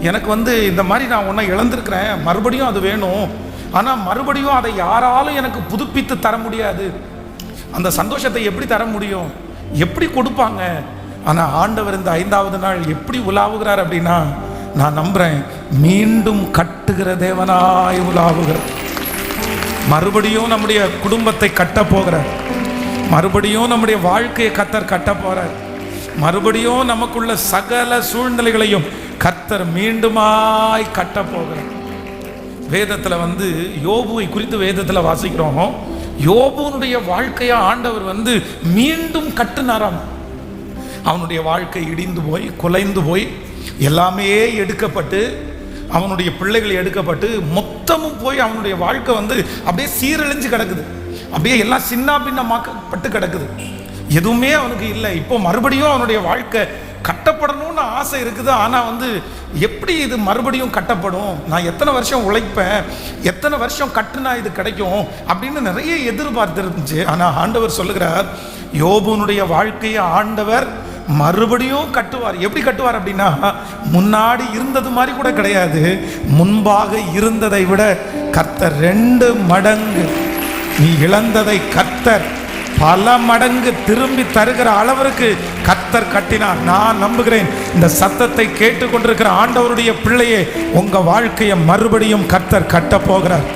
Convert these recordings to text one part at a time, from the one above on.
எனக்கு இந்த மாதிரி நான் ஒன்றை இழந்திருக்கிறேன், மறுபடியும் அது வேணும். ஆனால் மறுபடியும் அதை யாராலும் எனக்கு புதுப்பித்து தர முடியாது. அந்த சந்தோஷத்தை எப்படி தர முடியும்? எப்படி கொடுப்பாங்க? ஆனால் ஆண்டவர் இந்த 5வது நாள் எப்படி உலாவுகிறார் அப்படின்னா, நான் நம்புறேன், மீண்டும் கட்டுகிற தேவனாய் உலாவுகிறார். மறுபடியும் நம்முடைய குடும்பத்தை கட்ட போகிறார். மறுபடியும் நம்முடைய வாழ்க்கையை கர்த்தர் கட்ட போறார். மறுபடியும் நமக்குள்ள சகல சூழ்நிலைகளையும் கர்த்தர் மீண்டுமாய் கட்ட போகிறார். வேதத்துல யோபுவை குறித்து வேதத்துல வாசிக்கிறோம். யோபுனுடைய வாழ்க்கையை ஆண்டவர் மீண்டும் கட்டுனாராம். அவனுடைய வாழ்க்கை இடிந்து போய் குலைந்து போய் எல்லாமே எடுக்கப்பட்டு, அவனுடைய பிள்ளைகள் எடுக்கப்பட்டு, மொத்தமும் போய் அவனுடைய வாழ்க்கை அப்படியே சீரழிஞ்சு கிடக்குது. அப்படியே எல்லாம் சின்ன பின்னமாக்கப்பட்டு கிடக்குது. எதுவுமே அவனுக்கு இல்லை. இப்போ மறுபடியும் அவனுடைய வாழ்க்கை கட்டப்படணும்னு ஆசை இருக்குது. ஆனால் எப்படி இது மறுபடியும் கட்டப்படும்? நான் எத்தனை வருஷம் உழைப்பேன், எத்தனை வருஷம் கட்டுனா இது கிடைக்கும் அப்படின்னு நிறைய எதிர்பார்த்து இருந்துச்சு. ஆனால் ஆண்டவர் சொல்லுகிறார், யோபுனுடைய வாழ்க்கையை ஆண்டவர் மறுபடியும் கட்டுவார். எப்படி கட்டுவார் அப்படின்னா, முன்னாடி இருந்தது மாதிரி கூட கிடையாது, முன்பாக இருந்ததை விட கர்த்தர் 2 மடங்கு, நீ இழந்ததை கர்த்தர் பல மடங்கு திரும்பி தருகிற அளவிற்கு கர்த்தர் கட்டினார். நான் நம்புகிறேன், இந்த சத்தத்தை கேட்டுக்கொண்டிருக்கிற ஆண்டவருடைய பிள்ளையே, உங்க வாழ்க்கையை மறுபடியும் கர்த்தர் கட்ட போகிறார்.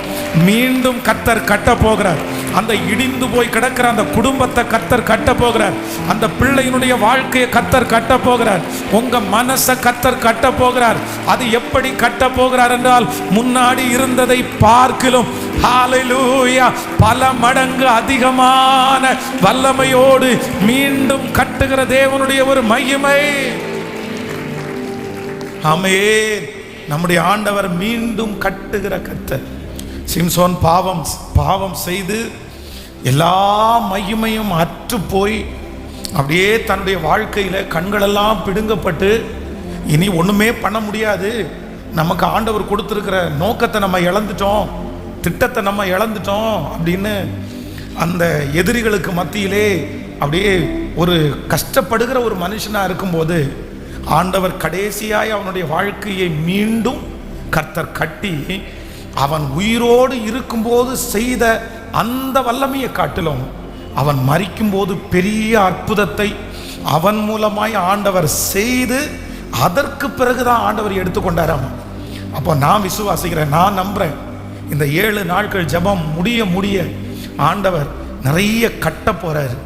மீண்டும் கர்த்தர் கட்ட போகிறார். அந்த இடிந்து போய் கிடக்கிற அந்த குடும்பத்தை கர்த்தர் கட்ட போகிறார். அந்த பிள்ளையினுடைய வாழ்க்கையை கர்த்தர் கட்ட போகிறார். உங்க மனசை கர்த்தர் கட்ட போகிறார். அது எப்படி கட்ட போகிறார் என்றால், முன்னாடி இருந்ததை பார்க்கிலும் ஹல்லேலூயா பல மடங்கு அதிகமான வல்லமையோடு மீண்டும் கட்டுகிற தேவனுடைய ஒரு மகிமை. ஆமென். நம்முடைய ஆண்டவர் மீண்டும் கட்டுகிற கர்த்தர். சிம்சோன் பாவம் செய்து எல்லா மகிமையும் அற்று போய் அப்படியே தன்னுடைய வாழ்க்கையில் கண்களெல்லாம் பிடுங்கப்பட்டு, இனி ஒன்றுமே பண்ண முடியாது, நமக்கு ஆண்டவர் கொடுத்துருக்கிற நோக்கத்தை நம்ம இழந்துட்டோம், திட்டத்தை நம்ம இழந்துட்டோம் அப்படின்னு அந்த எதிரிகளுக்கு மத்தியிலே அப்படியே ஒரு கஷ்டப்படுகிற ஒரு மனுஷனாக இருக்கும்போது, ஆண்டவர் கடைசியாய் அவனுடைய வாழ்க்கையை மீண்டும் கர்த்தர் கட்டி, அவன் உயிரோடு இருக்கும்போது செய்த அந்த வல்லமையை காட்டிலும் அவன் மரிக்கும்போது பெரிய அற்புதத்தை அவன் மூலமாய் ஆண்டவர் செய்து, அதற்கு பிறகுதான் ஆண்டவர் எடுத்துக்கொண்டாராம். அப்போ நான் விசுவாசிக்கிறேன், நான் நம்புறேன், இந்த 7 நாட்கள் ஜெபம் முடிய ஆண்டவர் நிறைய கட்ட போறாரு,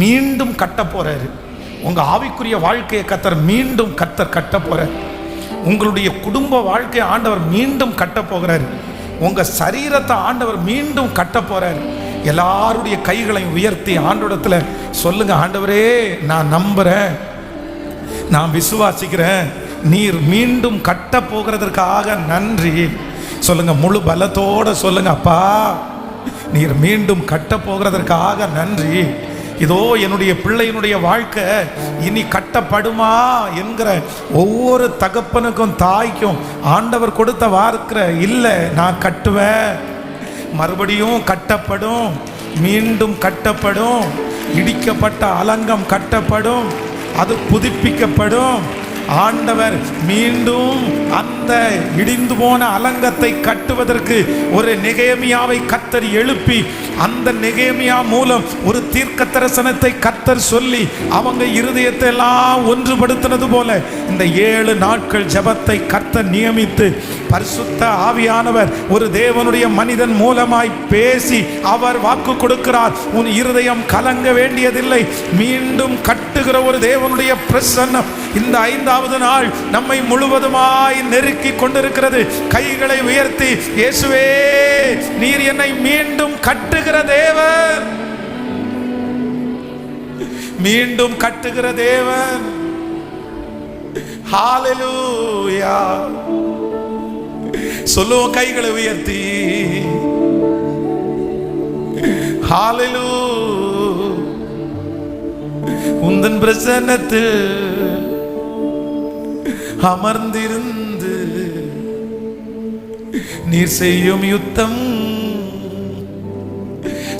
மீண்டும் கட்ட போறாரு. உங்க ஆவிக்குரிய வாழ்க்கையை கர்த்தர் மீண்டும் கட்ட போறார். உங்களுடைய குடும்ப வாழ்க்கையை ஆண்டவர் மீண்டும் கட்ட போகிறார். உங்க சரீரத்தை ஆண்டவர் மீண்டும் கட்ட போறார். எல்லாருடைய கைகளையும் உயர்த்தி ஆண்டவரிடத்துல சொல்லுங்க, ஆண்டவரே நான் நம்புறேன், நான் விசுவாசிக்கிறேன், நீர் மீண்டும் கட்ட போகிறதற்காக நன்றி சொல்லுங்க. முழு பலத்தோட சொல்லுங்க, அப்பா நீர் மீண்டும் கட்ட போகிறதற்காக நன்றி. இதோ என்னுடைய பிள்ளையினுடைய வாழ்க்கை இனி கட்டப்படுமா என்கிற ஒவ்வொரு தகப்பனுக்கும் தாய்க்கும் ஆண்டவர் கொடுத்த வார்த்தை, இல்லை நான் கட்டுவேன், மறுபடியும் கட்டப்படும், மீண்டும் கட்டப்படும், இடிக்கப்பட்ட அலங்கம் கட்டப்படும், அது புதுப்பிக்கப்படும். ஆண்டவர் மீண்டும் அந்த இடிந்து போன அலங்கத்தை கட்டுவதற்கு ஒரு நெகேமியாவை கர்த்தர் எழுப்பி, அந்த நெகேமியா மூலம் ஒரு தீர்க்க தரிசனத்தை கர்த்தர் சொல்லி அவங்க இருதயத்தை எல்லாம் ஒன்றுபடுத்தினது போல இந்த 7 நாட்கள் ஜெபத்தை கர்த்தர் நியமித்து, பரிசுத்த ஆவியானவர் ஒரு தேவனுடைய மனிதன் மூலமாய் பேசி அவர் வாக்கு கொடுக்கிறார், உன் இருதயம் கலங்க வேண்டியதில்லை, மீண்டும் கட்டுகிற ஒரு தேவனுடைய பிரசன்னம் இந்த 5வது நாள் நம்மை முழுவதுமாய் நெருக்கி கொண்டிருக்கிறது. கைகளை உயர்த்தி, இயேசுவே நீர் என்னை மீண்டும் கட்டுகிற தேவன், மீண்டும் கட்டுகிற தேவன். ஹல்லேலூயா சொல்லுவோம் கைகளை உயர்த்தி. ஹல்லேலூயா உந்தன் பிரசன்னத்தில் அமர்ந்திருந்து நீர் செய்யும் யுத்தம்.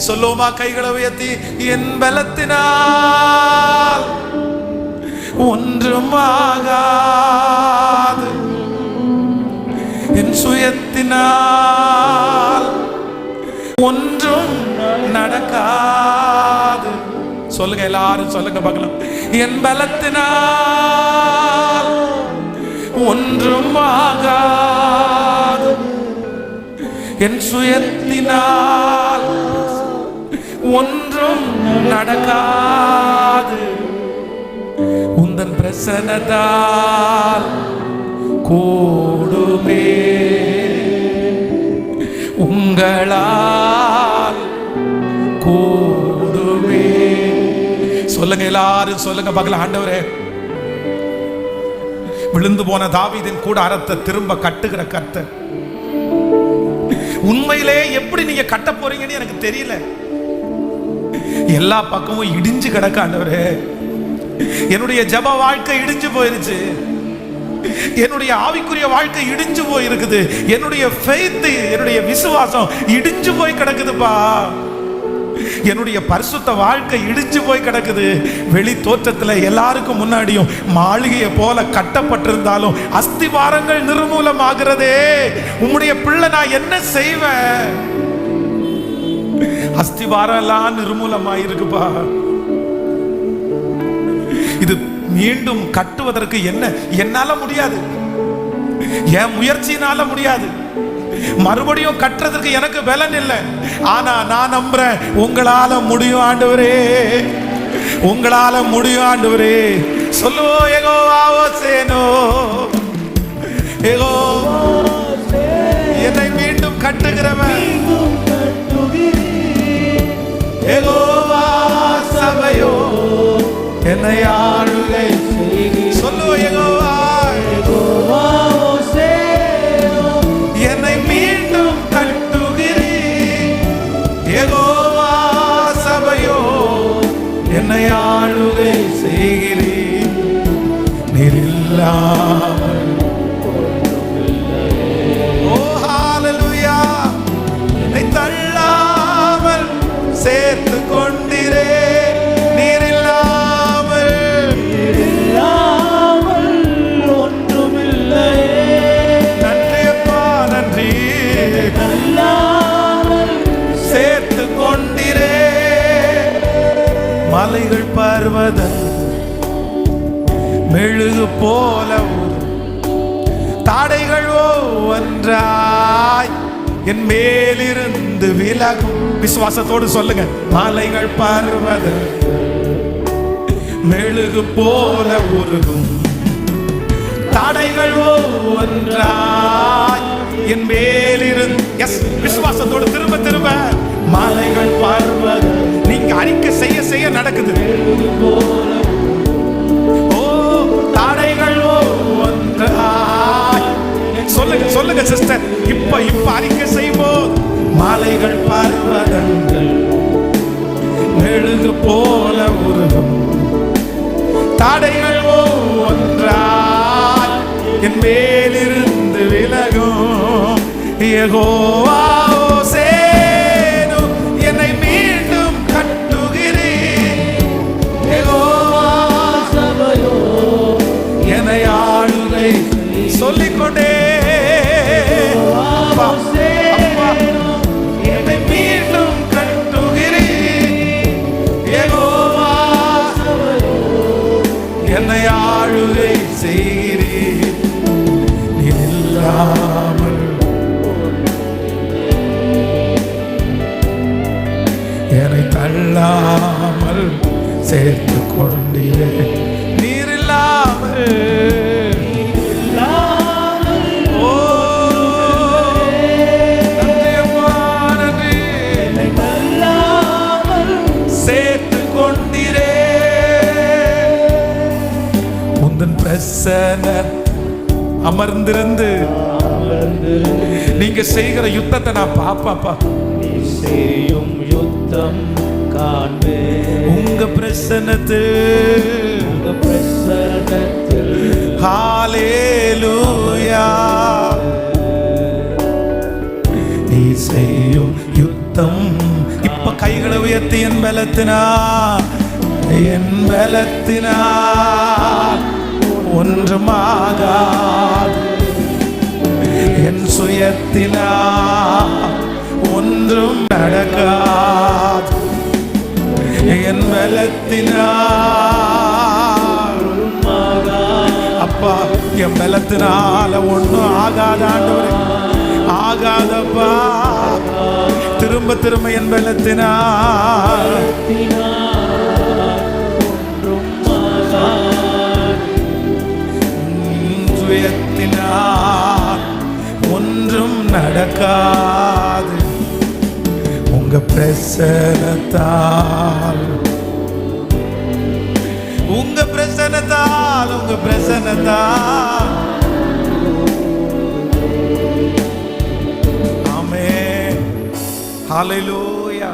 சொல்லுமா கைகளை உயர்த்தி, என் பலத்தினால் ஒன்றும் ஆகாது, சுயத்தினால் ஒன்றும் நடக்காது. சொல்லுங்க, எல்லாரும் சொல்லுங்க பார்க்கலாம். என் பலத்தினால் ஒன்றும் ஆகாது, என் சுயத்தினால் ஒன்றும் நடக்காது. உந்தன் பிரசன்னத்தால் கூடுமே, உங்களால் கூடுமே. சொல்லுங்க, எல்லாரும் சொல்லுங்க பார்க்கலாம். ஆண்டவரே, விழுந்து போன தாவீதின் கூடாரத்தை திரும்ப கட்டுகிற கர்த்தர், உண்மையிலே எப்படி நீங்க கட்ட போறீங்கன்னு எனக்கு தெரியல. எல்லா பக்கமும் இடிஞ்சு கிடக்க ஆண்டவரே. என்னுடைய ஜப வாழ்க்கை இடிஞ்சு போயிருச்சு, என்னுடைய ஆவிக்குரிய வாழ்க்கை இடிஞ்சு போயிருக்குது, என்னுடைய ஃபெய்த், என்னுடைய விசுவாசம் இடிஞ்சு போய் கிடக்குதுப்பா. என்னுடைய பரிசுத்த வாழ்க்கை இடிஞ்சு போய் கிடக்குது. வெளி தோற்றத்தில் எல்லாருக்கும் முன்னாடியும் மாளிகையை போல கட்டப்பட்டிருந்தாலும் அஸ்திவாரங்கள் நிர்மூலமாகிறதே. உம்முடைய பிள்ளை நான் என்ன செய்வேன்? அஸ்திவாரம் எல்லாம் நிர்மூலமாயிருக்குப்பா. இது மீண்டும் கட்டுவதற்கு என்னால முடியாது, என் முயற்சியினால முடியாது. மறுபடியும் கட்டுறதுக்கு எனக்கு பலன் இல்லை. ஆனா நான் நம்புறேன், உங்களால முடியும் ஆண்டவரே, உங்களால முடியும் ஆண்டவரே. சொல்லுவோம், யெகோவா சேனோ, யெகோவா என்னை மீண்டும் கட்டுகிறவன், யெகோவா சபையோ என்னை ஆளுகை. சொல்லுவோம், யெகோவா என்னை மீண்டும் கட்டுகிறீர், யெகோவா சபையோ என்னை ஆளுகை செய்கிறீர். நீர் இல்லாமல் ஓ ஹalleluya, என்னை தள்ளாமல் சேர்த்து கொண்டிரே. நீர் இல்லாமல் ஒன்றுமில்லையே. நன்றி அப்பா, நன்றி. சேர்த்து கொண்டிரே. மலைகள் பர்வத மெழுகு போல தாடைகள் ஒன்றாய் என் மேலிருந்து விலகும். விசுவாசத்தோடு சொல்லுங்க, மலைகள் பர்வத மெழுகு போல உருகும், தாடைகள் ஒன்றாய் என் மேலிருந்து. எஸ், விசுவாசத்தோடு திரும்ப திரும்ப மலைகள் பர்வத. நீங்க அறிக்கை செய்ய செய்ய நடக்குது. ஓ தாடைகள் ஒன்றாய். சொல்லுங்க சொல்லுங்க சிஸ்டர், இப்ப அறிக்கை செய்வோம். மலைகள் பர்வதங்கள் மெழுகு போல உருகும், தாடைகள் ஒன்றாய் என் மேலிருந்து விலகும். யெகோவா சேனோ என்னை மீண்டும் கட்டுகிறீர், யெகோவா சபையோ என்னை ஆளுகை. சொல்லிக்கொண்டே என்னை மீண்டும் கட்டுகிறீர், யெகோவா சபையோ என்னை ஆளுகை செய்கிறீர். நீர் இல்லாமல் என்னை தள்ளாமல் சேர்த்து கொண்டீரே. நீர் இல்லாமல் சேர்த்து கொண்டீரே. உந்தன் பிரசன்னம் அமர்ந்திருந்து நீங்க செய்கிற யுத்தத்தை நான் பாப்பாப்பா. நீ செய்யும் யுத்தம் காண்பே. உங்க பிரசன்னத்தில் ஹalleluya. நீ செய்யும் யுத்தம். இப்ப கைகளை உயர்த்தி, என் பலத்தினால் ஒன்றுமாகாது, என் சுய சுயத்தினால் ஒன்றும் நடக்காது, என் பலத்தினால் அப்பா, என் பலத்தினால ஒன்றும் ஆகாத ஆண்டவரே, ஆகாதப்பா. திரும்ப திரும்ப என் பலத்தினால் சுயத்தினால் ஒன்றும் நடக்காது, உங்க பிரசன்னத்தால், உங்க பிரசன்னத்தால், உங்க பிரசன்னத்தால். ஆமென், ஹல்லேலூயா.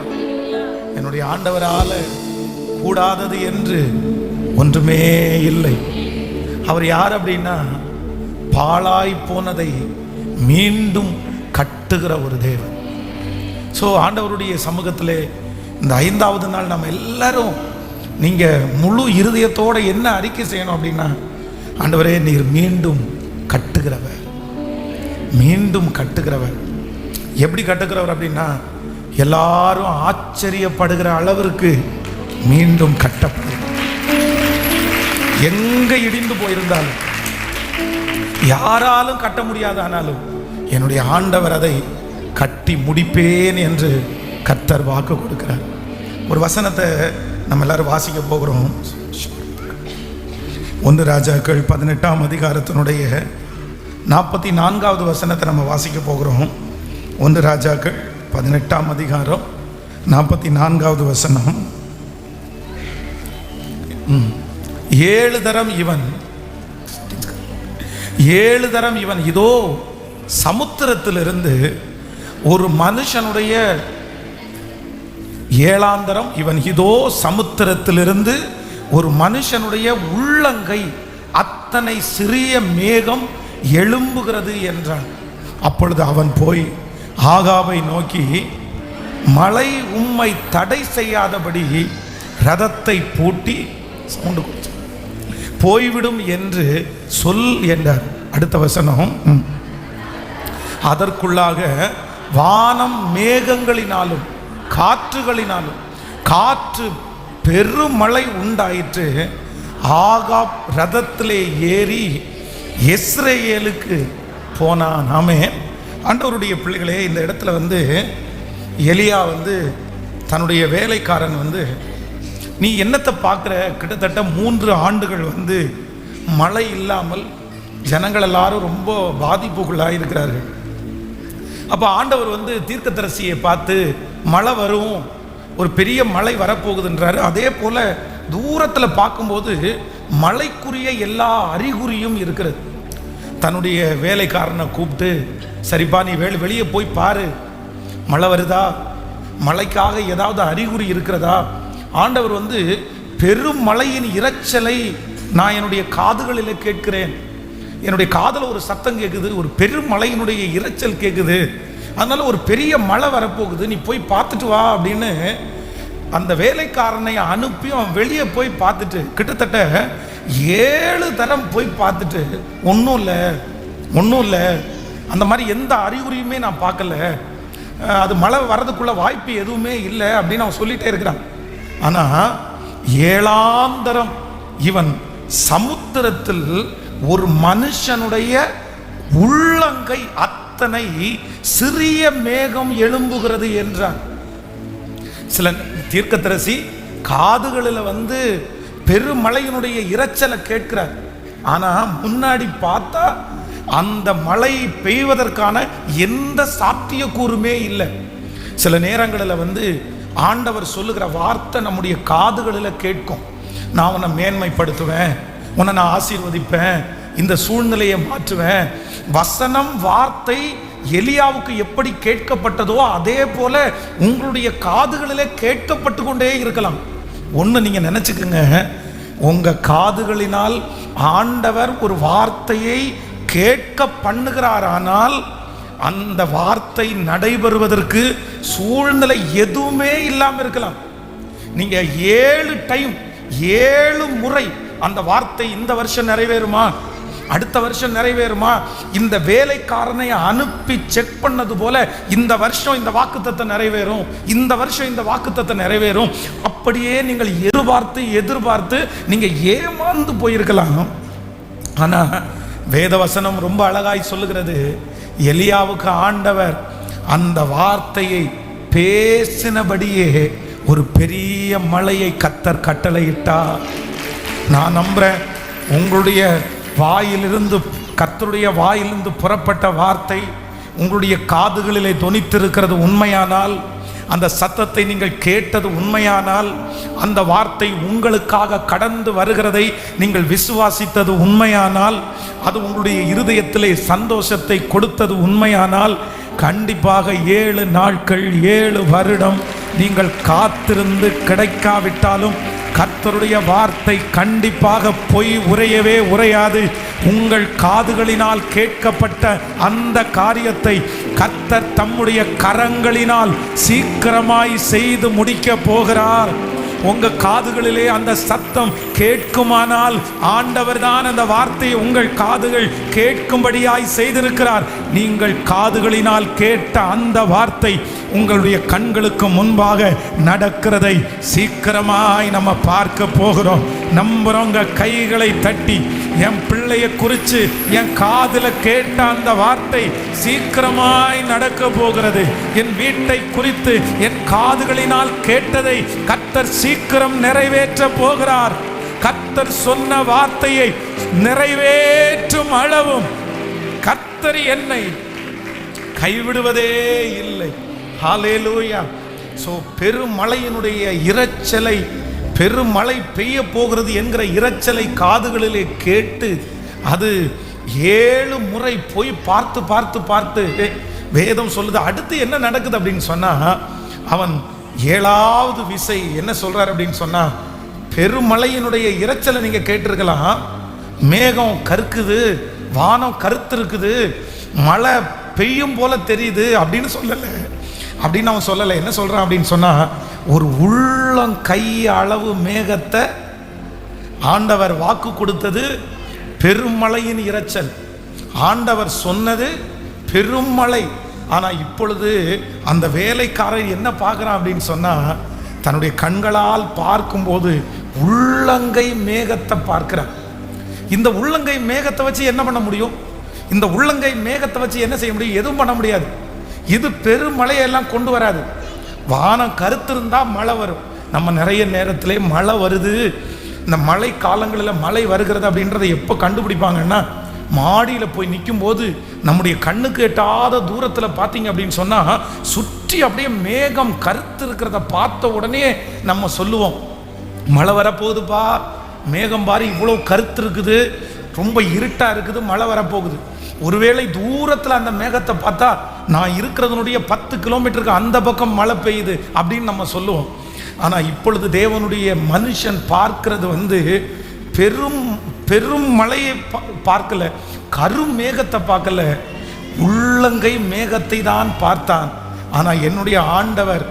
என்னுடைய ஆண்டவரால கூடாதது என்று ஒன்றுமே இல்லை. அவர் யார் அப்படின்னா, பாழாய் போனதை மீண்டும் கட்டுகிற ஒரு தேவன். ஸோ ஆண்டவருடைய சமூகத்தில் இந்த 5வது நாள் நம்ம எல்லாரும் நீங்கள் முழு இருதயத்தோடு என்ன அறிக்கை செய்யணும் அப்படின்னா, ஆண்டவரே நீர் மீண்டும் கட்டுகிறவர், மீண்டும் கட்டுகிறவர். எப்படி கட்டுகிறவர் அப்படின்னா, எல்லாரும் ஆச்சரியப்படுகிற அளவிற்கு மீண்டும் கட்டப்படுகிறார். எங்க இடிந்து போயிருந்தாலும், யாராலும் கட்ட முடியாத ஆனாலும், என்னுடைய ஆண்டவர் அதை கட்டி முடிப்பேன் என்று கர்த்தர் வாக்கு கொடுக்கிறார். ஒரு வசனத்தை நம்ம எல்லாரும் வாசிக்க போகிறோம். 1 ராஜாக்கள் 18ஆம் அதிகாரத்தினுடைய 44வது வசனத்தை நம்ம வாசிக்க போகிறோம். 1 ராஜாக்கள் 18ஆம் அதிகாரம் 44வது வசனம். 7 தரம் இவன் இதோ சமுத்திரத்திலிருந்து ஒரு மனுஷனுடைய 7ஆம் தரம் இவன் இதோ சமுத்திரத்திலிருந்து ஒரு மனுஷனுடைய உள்ளங்கை அத்தனை சிறிய மேகம் எழும்புகிறது என்றான். அப்பொழுது அவன் போய் ஆகாபை நோக்கி, மழை உம்மை தடை செய்யாதபடி ரதத்தை பூட்டி சவுண்டு கொடுத்து போய்விடும் என்று சொல் என்றார். அடுத்த வசனம், அதற்குள்ளாக வானம் மேகங்களினாலும் காற்றுகளினாலும் காற்று பெருமழை உண்டாயிற்று. ஆகாப் ரதத்திலே ஏறி இஸ்ரேலுக்கு போனான். ஆமென். ஆண்டவருடைய பிள்ளைகளே, இந்த இடத்துல எலியா தன்னுடைய வேலைக்காரன் நீ என்னத்தை பார்க்குற, கிட்டத்தட்ட 3 ஆண்டுகள் மழை இல்லாமல் ஜனங்கள் எல்லாரும் ரொம்ப பாதிப்புக்குள்ளாக இருக்கிறார்கள். அப்போ ஆண்டவர் தீர்க்கதரிசியை பார்த்து மழை வரும், ஒரு பெரிய மழை வரப்போகுதுன்றாரு. அதே போல் தூரத்தில் பார்க்கும்போது மழைக்குரிய எல்லா அறிகுறியும் இருக்கிறது. தன்னுடைய வேலைக்காரனை கூப்பிட்டு, சரிப்பா நீ வெளியே போய் பாரு, மழை வருதா, மழைக்காக ஏதாவது அறிகுறி இருக்கிறதா. ஆண்டவர் பெரும் மழையின் இரைச்சலை நான் என்னுடைய காதுகளில் கேட்கிறேன். என்னுடைய காதில் ஒரு சத்தம் கேட்குது, ஒரு பெரும் மழையினுடைய இரைச்சல் கேட்குது, அதனால ஒரு பெரிய மழை வரப்போகுது, நீ போய் பார்த்துட்டு வா அப்படின்னு அந்த வேலைக்காரனை அனுப்பி அவன் வெளியே போய் பார்த்துட்டு கிட்டத்தட்ட 7 தரம் போய் பார்த்துட்டு ஒன்றும் இல்லை, அந்த மாதிரி எந்த அறிகுறியுமே நான் பார்க்கல, அது மழை வர்றதுக்குள்ள வாய்ப்பு எதுவுமே இல்லை அப்படின்னு அவன் சொல்லிட்டே இருக்கிறான். ஆனால் 7ஆம் தரம் இவன் சமுத்திரத்தில் ஒரு மனுஷனுடைய உள்ளங்கை அத்தனை சிறிய மேகம் எழும்புகிறது என்றான். சில தீர்க்கதரிசி காதுகளில் பெருமழையினுடைய இரைச்சலை கேட்கிறார். ஆனால் முன்னாடி பார்த்தா அந்த மழை பெய்வதற்கான எந்த சாத்தியக்கூறுமே இல்லை. சில நேரங்களில் ஆண்டவர் சொல்லுகிற வார்த்தை நம்முடைய காதுகளில் கேட்கும். நான் உன்னை மேன்மைப்படுத்துவேன், உன்னை நான் ஆசீர்வதிப்பேன், இந்த சூழ்நிலையை மாற்றுவேன். வசனம் வார்த்தை எலியாவுக்கு எப்படி கேட்கப்பட்டதோ அதே போல உங்களுடைய காதுகளிலே கேட்கப்பட்டு கொண்டே இருக்கலாம். ஒன்று நீங்கள் நினச்சிக்கோங்க, உங்கள் காதுகளினால் ஆண்டவர் ஒரு வார்த்தையை கேட்க பண்ணுகிறாரானால் அந்த வார்த்தை நடைபெறுவதற்கு சூழ்நிலை எதுவுமே இல்லாமல் இருக்கலாம். நீங்கள் 7 டைம் 7 முறை அந்த வார்த்தை இந்த வருஷம் நிறைவேறுமா, அடுத்த வருஷம் நிறைவேறுமா? இந்த வேலைக்காரனை அனுப்பி செக் பண்ணது போல இந்த வருஷம் இந்த வாக்குத்தத்தம் நிறைவேறும், இந்த வருஷம் இந்த வாக்குத்தத்தம் நிறைவேறும். அப்படியே நீங்கள் எதிர்பார்த்து நீங்க ஏமாந்து போயிருக்கலாம். ஆனா வேதவசனம் ரொம்ப அழகாய் சொல்லுகிறது, எலியாவுக்கு ஆண்டவர் அந்த வார்த்தையை பேசினபடியே ஒரு பெரிய மழையை கர்த்தர் கட்டளையிட்டார். நான் நம்புறேன், உங்களுடைய வாயிலிருந்து, கர்த்தருடைய வாயிலிருந்து புறப்பட்ட வார்த்தை உங்களுடைய காதுகளிலே தொனித்திருக்கிறது உண்மையானால், அந்த சத்தத்தை நீங்கள் கேட்டது உண்மையானால், அந்த வார்த்தை உங்களுக்காக கடந்து வருகிறதை நீங்கள் விசுவாசித்தது உண்மையானால், அது உங்களுடைய இருதயத்திலே சந்தோஷத்தை கொடுத்தது உண்மையானால், கண்டிப்பாக 7 நாட்கள் 7 வருடம் நீங்கள் காத்திருந்து கிடைக்காவிட்டாலும் கர்த்தருடைய வார்த்தை கண்டிப்பாக பொய் உரையவே உரையாது. உங்கள் காதுகளினால் கேட்கப்பட்ட அந்த காரியத்தை கர்த்தர் தம்முடைய கரங்களினால் சீக்கிரமாய் செய்து முடிக்க போகிறார். உங்க காதுகளிலே அந்த சத்தம் கேட்குமானால் ஆண்டவர் தான் அந்த வார்த்தையை உங்கள் காதுகள் கேட்கும்படியாய் செய்திருக்கிறார். நீங்கள் காதுகளினால் கேட்ட அந்த வார்த்தை உங்களுடைய கண்களுக்கு முன்பாக நடக்கிறதை சீக்கிரமாய் நம்ம பார்க்க போகிறோம். நம்புறவங்க கைகளை தட்டி, என் பிள்ளைய குறித்து என் காதுல கேட்ட அந்த வார்த்தை சீக்கிரமாய் நடக்க போகிறது. என் வீட்டை குறித்து என் காதுகளினால் கேட்டதை கர்த்தர் சீக்கிரம் நிறைவேற்ற போகிறார். கர்த்தர் சொன்ன வார்த்தையை நிறைவேற்றும் அளவும் கர்த்தர் என்னை கைவிடுவதே இல்லை. ஹல்லேலூயா. சோ பெருமழையினுடைய இரைச்சலை, பெருமழை பெய்ய போகிறது என்கிற இரைச்சலை காதுகளிலே கேட்டு அது 7 முறை போய் பார்த்து வேதம் சொல்லுது. அடுத்து என்ன நடக்குது அப்படின்னு சொன்னா, அவன் 7வது விசை என்ன சொல்றார் அப்படின்னு சொன்னா, பெருமழையினுடைய இரைச்சலை நீங்க கேட்டிருக்கலாம். மேகம் கருக்குது, வானம் கருத்து இருக்குது, மழை பெய்யும் போல தெரியுது அப்படின்னு அவன் சொல்லலை. என்ன சொல்றான் அப்படின்னு சொன்னா, ஒரு உள்ளங்கை அளவு மேகத்தை ஆண்டவர் வாக்கு கொடுத்தது பெருமழையின் இரைச்சல். ஆண்டவர் சொன்னது பெருமழை. ஆனா இப்பொழுது அந்த வேலைக்காரர் என்ன பார்க்கிறான் அப்படின்னு சொன்னா, தன்னுடைய கண்களால் பார்க்கும்போது உள்ளங்கை மேகத்தை பார்க்கிறான். இந்த உள்ளங்கை மேகத்தை வச்சு என்ன பண்ண முடியும்? இந்த உள்ளங்கை மேகத்தை வச்சு என்ன செய்ய முடியும்? எதுவும் பண்ண முடியாது. இது பெருமழையெல்லாம் கொண்டு வராது. வானம் கருத்திருந்தா மழை வரும். நம்ம நிறைய நேரத்திலே மழை வருது, இந்த மழை காலங்களில் மழை வருகிறது அப்படின்றத எப்போ கண்டுபிடிப்பாங்கன்னா, மாடியில் போய் நிற்கும் போது நம்முடைய கண்ணுக்கு எட்டாத தூரத்தில் பார்த்தீங்க அப்படின்னு சொன்னால், சுற்றி அப்படியே மேகம் கருத்து இருக்கிறத பார்த்த உடனே நம்ம சொல்லுவோம், மழை வரப்போகுதுப்பா, மேகம் பாரு இவ்வளோ கருத்து இருக்குது, ரொம்ப இருட்டாக இருக்குது, மழை வரப்போகுது. ஒருவேளை தூரத்தில் அந்த மேகத்தை பார்த்தா நான் இருக்கிறதனுடைய 10 கிலோமீட்டருக்கு அந்த பக்கம் மழை பெய்யுது அப்படின்னு நம்ம சொல்லுவோம். ஆனால் இப்பொழுது தேவனுடைய மனுஷன் பார்க்கிறது பெரும் மழையை பார்க்கல, கரும் மேகத்தை பார்க்கல, உள்ளங்கை மேகத்தை தான் பார்த்தான். ஆனால் என்னுடைய ஆண்டவர்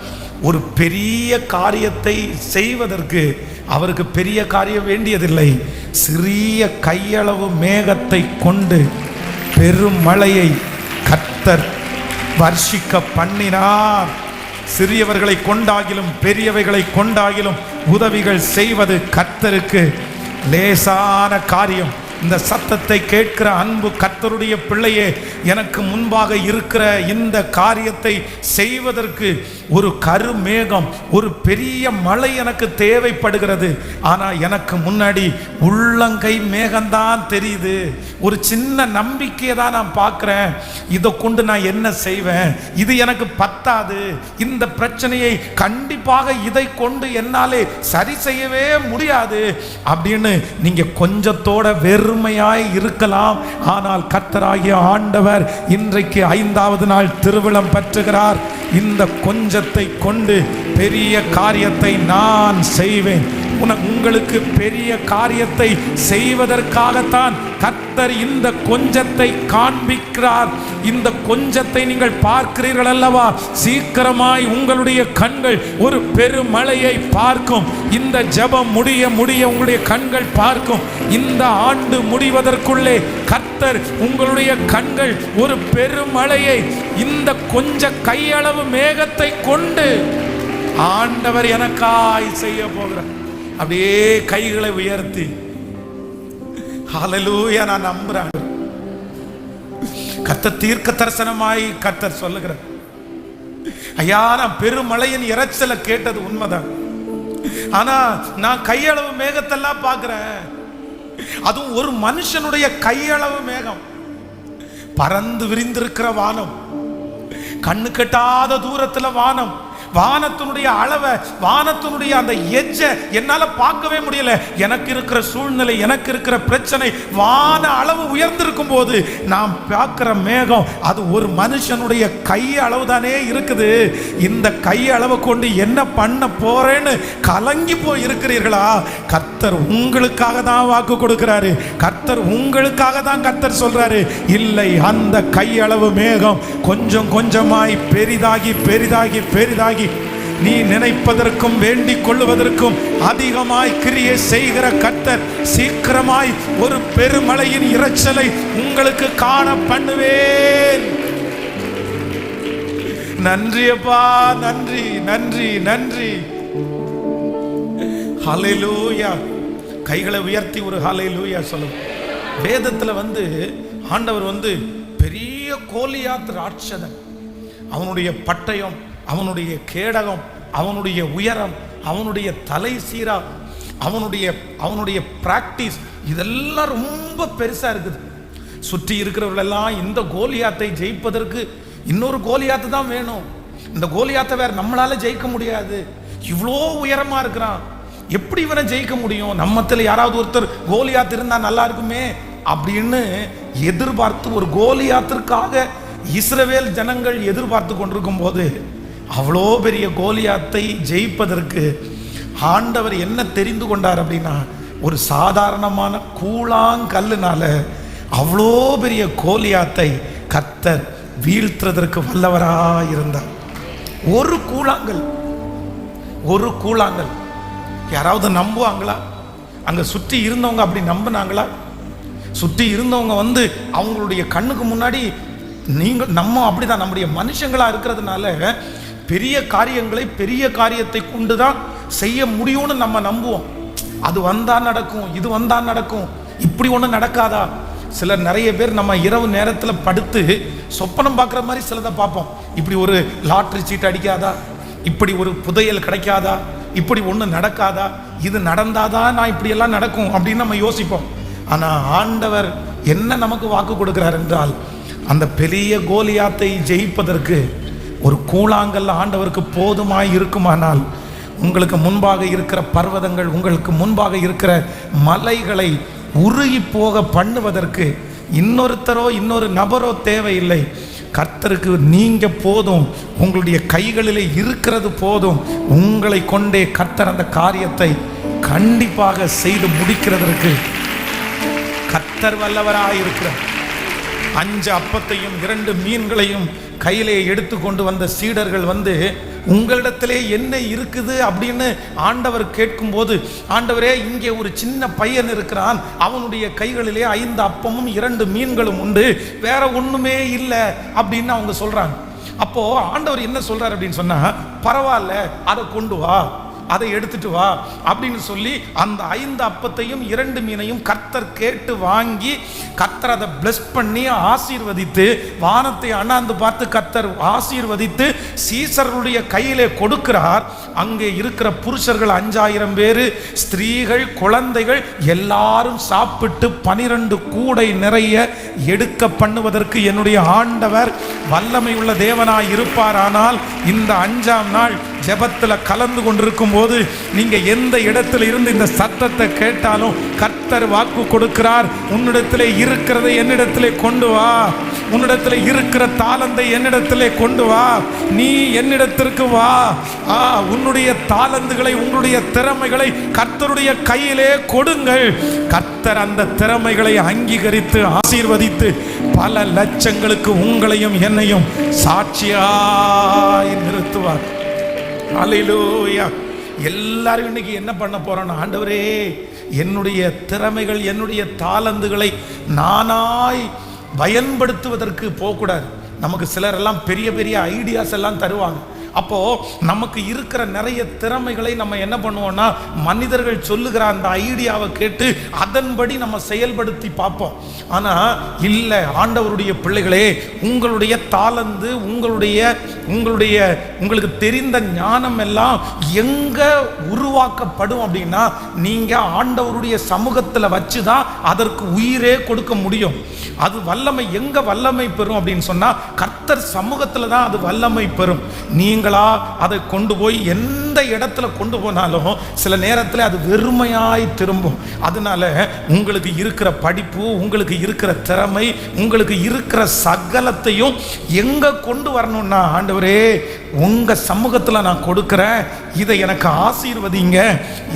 ஒரு பெரிய காரியத்தை செய்வதற்கு அவருக்கு பெரிய காரியம் வேண்டியதில்லை. சிறிய கையளவு மேகத்தை கொண்டு பெருமழையை கர்த்தர் வர்ஷிக்க பண்ணினார். சிறியவர்களை கொண்டாகிலும் பெரியவைகளை கொண்டாகிலும் உதவிகள் செய்வது கர்த்தருக்கு லேசான காரியம். இந்த சத்தத்தை கேட்கிற அன்பு கர்த்தருடைய பிள்ளையே, எனக்கு முன்பாக இருக்கிற இந்த காரியத்தை செய்வதற்கு ஒரு கருமேகம், ஒரு பெரிய மழை எனக்கு தேவைப்படுகிறது. ஆனால் எனக்கு முன்னாடி உள்ளங்கை மேகம்தான் தெரியுது. ஒரு சின்ன நம்பிக்கையை தான் நான் பார்க்குறேன். இதை கொண்டு நான் என்ன செய்வேன்? இது எனக்கு பத்தாது. இந்த பிரச்சனையை கண்டிப்பாக இதை கொண்டு என்னாலே சரி செய்யவே முடியாது அப்படின்னு நீங்கள் கொஞ்சத்தோட வெறுமையாய் இருக்கலாம். ஆனால் கர்த்தராகிய ஆண்டவர் இன்றைக்கு 5வது நாள் திருவிழம் பெற்றுகிறார். இந்த கொஞ்சத்தை கொண்டு பெரிய காரியத்தை நான் செய்வேன். உங்களுக்கு பெரிய காரியத்தை செய்வதற்காகத்தான் கர்த்தர் இந்த கொஞ்சத்தை காண்பிக்கிறார். இந்த கொஞ்சத்தை நீங்கள் பார்க்கிறீர்கள் அல்லவா? சீக்கிரமாய் உங்களுடைய கண்கள் ஒரு பெருமழையை பார்க்கும். இந்த ஜெபம் முடிய முடிய உங்களுடைய கண்கள் பார்க்கும். இந்த ஆண்டு முடிவதற்குள்ளே கர்த்தர் உங்களுடைய கண்கள் ஒரு பெருமழையை இந்த கொஞ்ச கையளவு மேகத்தை கொண்டு ஆண்டவர் எனக்காய் செய்ய போகிறார். அப்படியே கைகளை உயர்த்தி ஹல்லேலூயா நான் நம்புறேன். கர்த்தர் தீர்க்க தரிசனமாய் கர்த்தர் சொல்லுகிறார், ஐயா நான் பெருமழையின் இறைச்சலை கேட்டது உண்மைதான், ஆனா நான் கையளவு மேகத்தெல்லாம் பார்க்கிறேன். அதுவும் ஒரு மனுஷனுடைய கையளவு மேகம், பறந்து விரிந்திருக்கிற வானம், கண்ணு கெட்டாத தூரத்துல வானம், வானத்தினுடைய அளவை, வானத்தினுடைய அந்த எஜ்ஜை என்னால பார்க்கவே முடியல. எனக்கு இருக்கிற சூழ்நிலை, எனக்கு இருக்கிற பிரச்சனை வான அளவு உயர்ந்திருக்கும் போது நாம் பார்க்கிற மேகம் அது ஒரு மனுஷனுடைய கை அளவு தானே இருக்குது. இந்த கை அளவை கொண்டு என்ன பண்ண போறேன்னு கலங்கி போய் இருக்கிறீர்களா? கர்த்தர் உங்களுக்காக தான் வாக்கு கொடுக்கிறாரு. கர்த்தர் உங்களுக்காக தான் கர்த்தர் சொல்றாரு, இல்லை அந்த கை அளவு மேகம் கொஞ்சம் கொஞ்சமாய் பெரிதாகி பெரிதாகி பெரிதாகி நீ நினைப்பதற்கும் வேண்டிக் கொள்ளுவதற்கும் அதிகமாய் கிரியை செய்கிற கர்த்தர் சீக்கிரமாய் ஒரு பெருமழையின் இரைச்சலை உங்களுக்கு காண பண்ணுவேன். நன்றி அப்பா, நன்றி நன்றி நன்றி. ஹல்லேலூயா. கைகளை உயர்த்தி ஒரு ஹல்லேலூயா சொல்லுங்க. வேதத்துல ஆண்டவர் பெரிய கோலியாத் ராட்சதன், அவனுடைய பட்டயம், அவனுடைய கேடகம், அவனுடைய உயரம், அவனுடைய தலை சீரா, அவனுடைய பிராக்டிஸ் இதெல்லாம் ரொம்ப பெருசா இருக்குது. சுற்றி இருக்கிறவர்களெல்லாம் இந்த கோலியாத்தை ஜெயிப்பதற்கு இன்னொரு கோலியாத்து தான் வேணும். இந்த கோலியாத்தை வேற நம்மளால ஜெயிக்க முடியாது. இவ்வளோ உயரமா இருக்கிறான், எப்படி இவனை ஜெயிக்க முடியும்? நம்மத்தில் யாராவது ஒருத்தர் கோலியாத்து இருந்தா நல்லா இருக்குமே அப்படின்னு எதிர்பார்த்து ஒரு கோலியாத்திற்காக இஸ்ரவேல் ஜனங்கள் எதிர்பார்த்து கொண்டிருக்கும் போது அவ்வளோ பெரிய கோலியாத்தை ஜெயிப்பதற்கு ஆண்டவர் என்ன தெரிந்து கொண்டார் அப்படின்னா, ஒரு சாதாரணமான கூழாங்கல்லுனால அவ்வளோ பெரிய கோலியாத்தை கர்த்தர் வீழ்த்துறதற்கு வல்லவராக இருந்தார். ஒரு கூழாங்கல் யாராவது நம்புவாங்களா? அங்க சுற்றி இருந்தவங்க அப்படி நம்பினாங்களா? சுற்றி இருந்தவங்க அவங்களுடைய கண்ணுக்கு முன்னாடி நம்ம அப்படிதான், நம்முடைய மனுஷங்களா இருக்கிறதுனால பெரிய காரியங்களை பெரிய காரியத்தை கொண்டுதான் செய்ய முடியும்னு நம்ம நம்புவோம். அது வந்தா நடக்கும், இது வந்தா நடக்கும், இப்படி ஒண்ணு நடக்காதா? சிலர் நிறைய பேர் நம்ம இரவு நேரத்தில் படுத்து சொப்பனம் பார்க்குற மாதிரி சிலதை பார்ப்போம். இப்படி ஒரு லாட்ரி சீட் அடிக்காதா, இப்படி ஒரு புதையல் கிடைக்காதா, இப்படி ஒன்று நடக்காதா, இது நடந்தாதான் நான் இப்படி எல்லாம் நடக்கும் அப்படின்னு நம்ம யோசிப்போம். ஆனால் ஆண்டவர் என்ன நமக்கு வாக்கு கொடுக்கிறார் என்றால், அந்த பெரிய கோலியாத்தை ஜெயிப்பதற்கு ஒரு கூழாங்கல் ஆண்டவருக்கு போதுமாய் இருக்குமானால், உங்களுக்கு முன்பாக இருக்கிற பர்வதங்கள், உங்களுக்கு முன்பாக இருக்கிற மலைகளை உருகி போக பண்ணுவதற்கு இன்னொருத்தரோ இன்னொரு நபரோ தேவையில்லை. கர்த்தருக்கு நீங்க போதும், உங்களுடைய கைகளிலே இருக்கிறது போதும். உங்களை கொண்டே கர்த்தர் அந்த காரியத்தை கண்டிப்பாக செய்து முடிக்கிறதற்கு கர்த்தர் வல்லவராயிருக்கிறார். 5 அப்பத்தையும் 2 மீன்களையும் கையிலே எடுத்து கொண்டு வந்த சீடர்கள் உங்களிடத்திலே என்ன இருக்குது அப்படின்னு ஆண்டவர் கேட்கும்போது, ஆண்டவரே இங்கே ஒரு சின்ன பையன் இருக்கிறான், அவனுடைய கைகளிலே 5 அப்பமும் 2 மீன்களும் உண்டு, வேற ஒண்ணுமே இல்லை அப்படின்னு அவங்க சொல்றாங்க. அப்போ ஆண்டவர் என்ன சொல்றாரு அப்படின்னு சொன்னா, பரவாயில்ல அதை கொண்டு வா, அதை எடுத்துட்டு வா அப்படின்னு சொல்லி அந்த 5 அப்பத்தையும் 2 மீனையும் கர்த்தர் கேட்டு வாங்கி, கர்த்தர் அதை பிளஸ் பண்ணி ஆசீர்வதித்து, வானத்தை அண்ணாந்து பார்த்து கர்த்தர் ஆசீர்வதித்து சீசர்களுடைய கையிலே கொடுக்கிறார். அங்கே இருக்கிற புருஷர்கள் 5000 பேரு, ஸ்திரீகள், குழந்தைகள் எல்லாரும் சாப்பிட்டு 12 கூடை நிறைய எடுக்க பண்ணுவதற்கு என்னுடைய ஆண்டவர் வல்லமை உள்ள தேவனாய் இருப்பாரானால், இந்த 5ஆம் நாள் ஜெபத்தில் கலந்து கொண்டிருக்கும் போது நீங்க எந்த இடத்துல இருந்து இந்த சத்தத்தை கேட்டாலும் கர்த்தர் கர்த்தர் வாக்கு கொடுக்கிறார், உன்னிடத்திலே இருக்கிறதை என்னிடத்திலே கொண்டு வா, உன்னிடத்திலே இருக்கிற தாளந்தை என்னிடத்திலே கொண்டு வா, நீ என்னிடத்திற்கு வா. உன்னுடைய தாளந்துகளை, உங்களுடைய திறமைகளை கர்த்தருடைய கையிலே கொடுங்கள். கர்த்தர் அந்த திறமைகளை அங்கீகரித்து ஆசீர்வதித்து பல லட்சங்களுக்கு உங்களையும் என்னையும் சாட்சியாய் நிறுத்துவார். அல்லேலூயா. எல்லாரும் இன்னைக்கு என்ன பண்ண போறோம்? ஆண்டவரே, என்னுடைய திறமைகள், என்னுடைய தாளந்துகளை நானாய் பயன்படுத்துவதற்கு போகக்கூடாது. நமக்கு சிலர் எல்லாம் பெரிய பெரிய ஐடியாஸ் எல்லாம் தருவாங்க. அப்போ நமக்கு இருக்கிற நிறைய திறமைகளை நம்ம என்ன பண்ணுவோம்னா, மனிதர்கள் சொல்லுகிற அந்த ஐடியாவை கேட்டு அதன்படி நம்ம செயல்படுத்தி பார்ப்போம். ஆனா இல்லை, ஆண்டவருடைய பிள்ளைகளே, உங்களுடைய தாளந்து, உங்களுக்கு தெரிந்த ஞானம் எல்லாம் எங்க உருவாக்கப்படும் அப்படின்னா, நீங்க ஆண்டவருடைய சமூகத்தில் வச்சுதான் அதற்கு உயிரே கொடுக்க முடியும். அது வல்லமை எங்க வல்லமை பெறும் அப்படின்னு சொன்னா, கர்த்தர் சமூகத்தில் தான் அது வல்லமை பெறும். நீங்களா அதை கொண்டு போய் எந்த இடத்துல கொண்டு போனாலும் சில நேரத்தில் அது வெறுமையாய் திரும்பும். அதனால உங்களுக்கு இருக்கிற படிப்பு, உங்களுக்கு இருக்கிற திறமை, உங்களுக்கு இருக்கிற சகலத்தையும் எங்க கொண்டு வரணும்னா, ஆண்டவரே உங்க சமூகத்தில் நான் கொடுக்கிறேன், இதை எனக்கு ஆசீர்வதிங்க.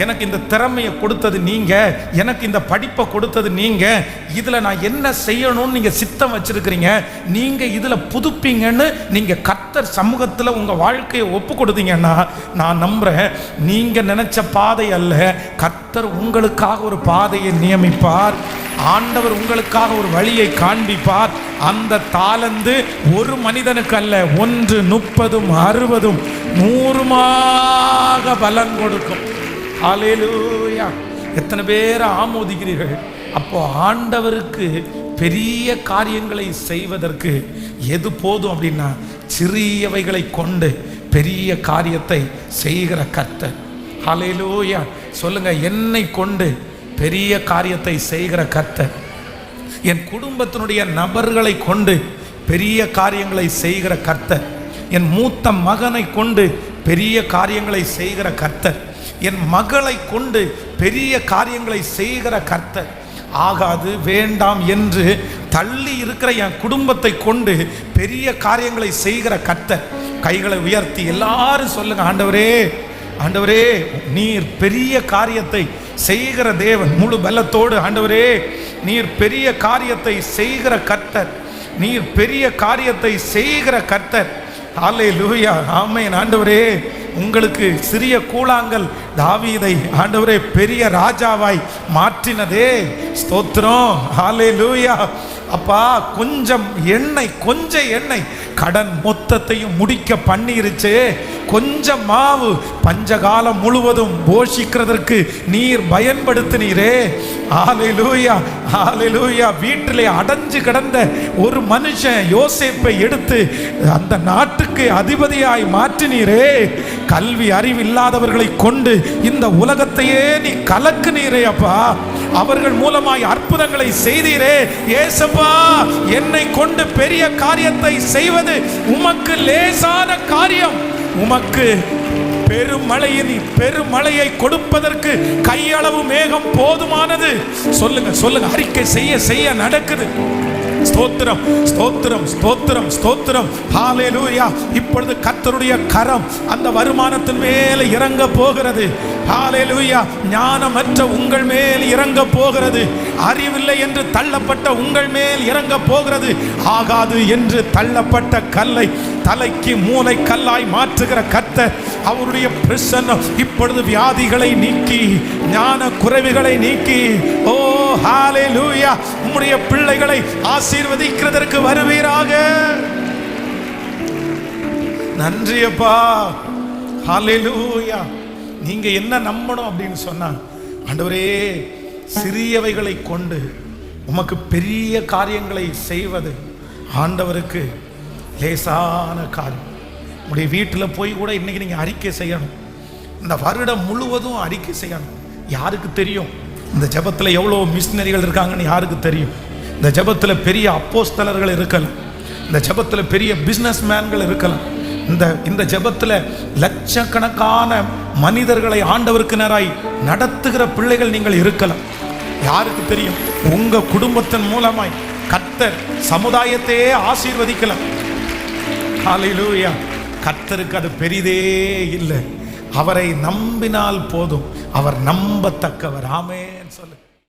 எனக்கு இந்த திறமையை கொடுத்தது நீங்க, எனக்கு இந்த படிப்பை கொடுத்தது நீங்க, இதுல நான் என்ன செய்யணும்னு நீங்க சித்தம் வச்சிருக்கிறீங்க, நீங்க இதுல புதுப்பீங்கன்னு நீங்க கர்த்தர் சமூகத்தில் உங்க வாழ்க்கையை ஒப்பு கொடுத்தீங்கன்னா, நான் நம்புறேன் நீங்க நினைச்ச பாதை அல்ல, கர்த்தர் உங்களுக்காக ஒரு பாதையை நியமிப்பார். ஆண்டவர் உங்களுக்காக ஒரு வழியை காண்பிப்பார். அந்த தாளந்து ஒரு மனிதனுக்கு அல்ல, 1, 30, 60, 100 பலன் கொடுக்கும். ஹல்லேலூயா. எத்தனை பேர் ஆமோதிக்கிறீர்கள்? அப்போ ஆண்டவருக்கு பெரிய காரியங்களை செய்வதற்கு எது போதும் அப்படின்னா, சிறியவைகளை கொண்டு பெரிய காரியத்தை செய்கிற கர்த்தர். ஹல்லேலூயா. சொல்லுங்க, என்னை கொண்டு பெரிய காரியத்தை செய்கிற கர்த்தர். என் குடும்பத்தினுடைய நபர்களை கொண்டு பெரிய காரியங்களை செய்கிற கர்த்தர். என் மூத்த மகனை கொண்டு பெரிய காரியங்களை செய்கிற கர்த்தர். என் மகளை கொண்டு பெரிய காரியங்களை செய்கிற கர்த்தர். ஆகாது, வேண்டாம் என்று தள்ளி இருக்கிற என் குடும்பத்தை கொண்டு பெரிய காரியங்களை செய்கிற கர்த்தர். கைகளை உயர்த்தி எல்லாரும் சொல்லுங்க, ஆண்டவரே, ஆண்டவரே நீர் பெரிய காரியத்தை செய்கிற தேவன். முழு பலத்தோடு, ஆண்டவரே நீர் பெரிய காரியத்தை செய்கிற கர்த்தர், நீர் பெரிய காரியத்தை செய்கிற கர்த்தர். ஹல்லேலூயா. ஆமென். ஆண்டவரே, உங்களுக்கு சிறிய கூழாங்கல் தாவீதை ஆண்டவரே பெரிய ராஜாவாய் மாற்றினதே ஸ்தோத்திரம். ஹல்லேலூயா. அப்பா, கொஞ்சம் எண்ணெய் கடன் மொத்தத்தையும் முடிக்க பண்ணிருச்சு. கொஞ்சம் மாவு பஞ்சகாலம் முழுவதும் போஷிக்கிறதற்கு நீர் பயன்படுத்தினீரே. ஹல்லேலூயா, ஹல்லேலூயா. வீட்டிலே அடைஞ்சு கிடந்த ஒரு மனுஷன் யோசேப்பை எடுத்து அந்த நாட்டுக்கு அதிபதியாய் மாற்றினீரே. கல்வி அறிவில்லாதவர்களை கொண்டு இந்த உலகத்தையே நீ கலக்குனீரே அப்பா. அவர்கள் மூலமாய் அற்புதங்களை செய்தீரே. ஏசப்பா, என்னை கொண்டு பெரிய காரியத்தை செய்வது உமக்கு லேசான காரியம். உமக்கு பெருமழையை கொடுப்பதற்கு கையளவு மேகம் போதுமானது. சொல்லுங்க, அறிக்கை செய்ய நடக்குது. ஸ்தோத்திரம், ஸ்தோத்திரம், ஸ்தோத்திரம், ஸ்தோத்திரம். ஹல்லேலூயா. இப்பொழுது கர்த்தருடைய கரம் அந்த வருமானத்தின் மேல் இறங்க போகிறது. ஹல்லேலூயா. ஞானமற்ற உங்கள் மேல் இறங்க போகிறது. அறிவில்லை என்று தள்ளப்பட்ட உங்கள் மேல் இறங்க போகிறது. ஆகாது என்று தள்ளப்பட்ட கல்லை தலைக்கு மூளை கல்லாய் மாற்றுகிற கர்த்தர். அவருடைய பிரசன்னம் இப்பொழுது வியாதிகளை நீக்கி, ஞான குறைவுகளை நீக்கி, ஓ ஹல்லேலூயா, உம்முடைய பிள்ளைகளை ஆசீர்வதிக்கிறதற்கு வருவீராக. நன்றி அப்பா. ஹல்லேலூயா. நீங்க என்ன நம்பணும் அப்படின்னு சொன்னா, ஆண்டவரே சிறியவைகளை கொண்டு உமக்கு பெரிய காரியங்களை செய்வது ஆண்டவருக்கு லேசான காரியம். உங்களுடைய வீட்டில் போய் கூட இன்னைக்கு நீங்கள் அறிக்கை செய்யணும். இந்த வருடம் முழுவதும் அறிக்கை செய்யணும். யாருக்கு தெரியும் இந்த ஜெபத்தில் எவ்வளோ மிஷினரிகள் இருக்காங்கன்னு? யாருக்கு தெரியும்? இந்த ஜெபத்தில் பெரிய அப்போஸ்தலர்கள் இருக்கலாம், இந்த ஜெபத்தில் பெரிய பிஸ்னஸ் மேன்கள் இருக்கலாம், இந்த ஜெபத்தில் லட்சக்கணக்கான மனிதர்களை ஆண்டவருக்கு நேராய் நடத்துகிற பிள்ளைகள் நீங்கள் இருக்கலாம். யாருக்கு தெரியும்? உங்க குடும்பத்தின் மூலமாய் கர்த்தர் சமுதாயத்தையே ஆசீர்வதிக்கலாம். ஹல்லேலூயா. கர்த்தருக்கு அது பெரிதே இல்லை. அவரை நம்பினால் போதும். அவர் நம்பத்தக்கவர். ஆமென் சொல்லு.